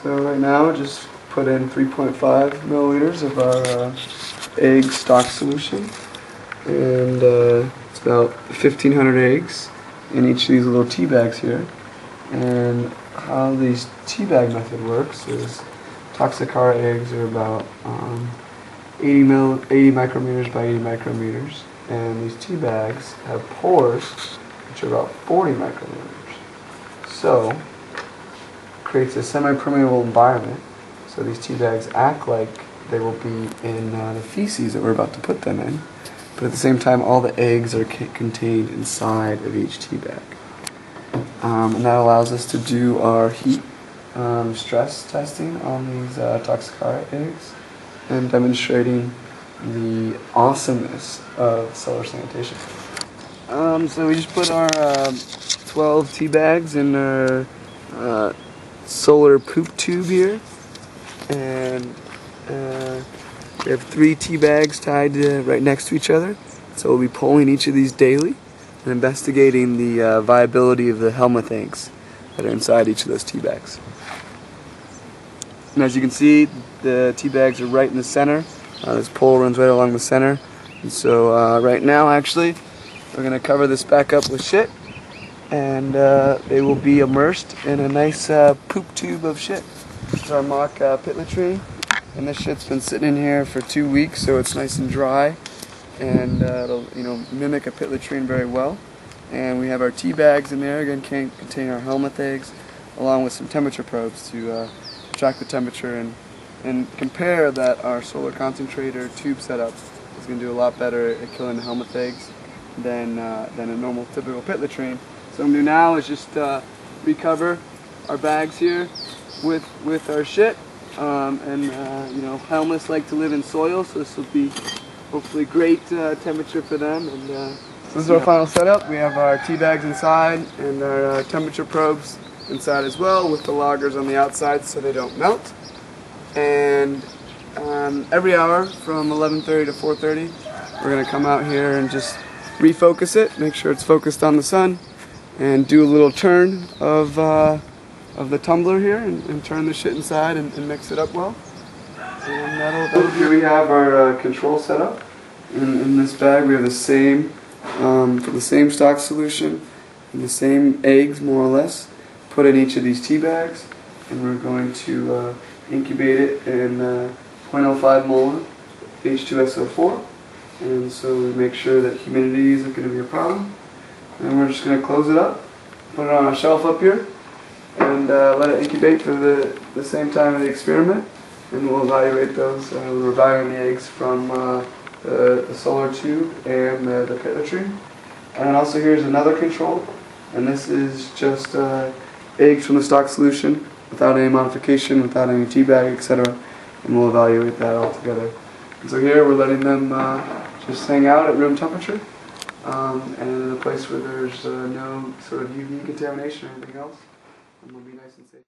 So right now, just put in 3.5 milliliters of our egg stock solution, and it's about 1,500 eggs in each of these little tea bags here. And how these tea bag method works is Toxocara eggs are about 80 micrometers by 80 micrometers, and these tea bags have pores which are about 40 micrometers. So creates a semi-permeable environment, so these tea bags act like they will be in the feces that we're about to put them in, but at the same time all the eggs are contained inside of each tea bag. And that allows us to do our heat stress testing on these Toxocara eggs and demonstrating the awesomeness of solar sanitation. So we just put our 12 tea bags in our solar poop tube here, and we have 3 tea bags tied right next to each other, so we'll be pulling each of these daily and investigating the viability of the Helminth eggs that are inside each of those tea bags. And as you can see, the tea bags are right in the center. This pole runs right along the center, and so right now actually we're going to cover this back up with shit, and they will be immersed in a nice poop tube of shit. This is our mock pit latrine, and this shit's been sitting in here for 2 weeks, so it's nice and dry, and it'll mimic a pit latrine very well. And we have our tea bags in there, again contain our Helminth eggs, along with some temperature probes to track the temperature and compare that our solar concentrator tube setup is going to do a lot better at killing the Helminth eggs than a normal typical pit latrine. So what I'm going to do now is just recover our bags here with our shit, and Helminths like to live in soil, so this will be hopefully great temperature for them. And so this is our final setup. We have our tea bags inside and our temperature probes inside as well, with the loggers on the outside so they don't melt. And every hour from 11:30 to 4:30, we're going to come out here and just refocus it, make sure it's focused on the sun, and do a little turn of the tumbler here and turn the shit inside and mix it up well. And that'll here we have our control setup. In this bag we have the same stock solution and the same eggs, more or less, put in each of these tea bags, and we're going to incubate it in 0.05 molar H2SO4, and so we make sure that humidity isn't going to be a problem. And we're just going to close it up, put it on a shelf up here, and let it incubate for the same time of the experiment, and we'll evaluate those. We're evaluating the eggs from the solar tube and the pit latrine. And also here's another control, and this is just eggs from the stock solution without any modification, without any tea bag, etc. And we'll evaluate that all together. And so here we're letting them just hang out at room temperature, and in a place where there's no sort of UV contamination or anything else, and we'll be nice and safe.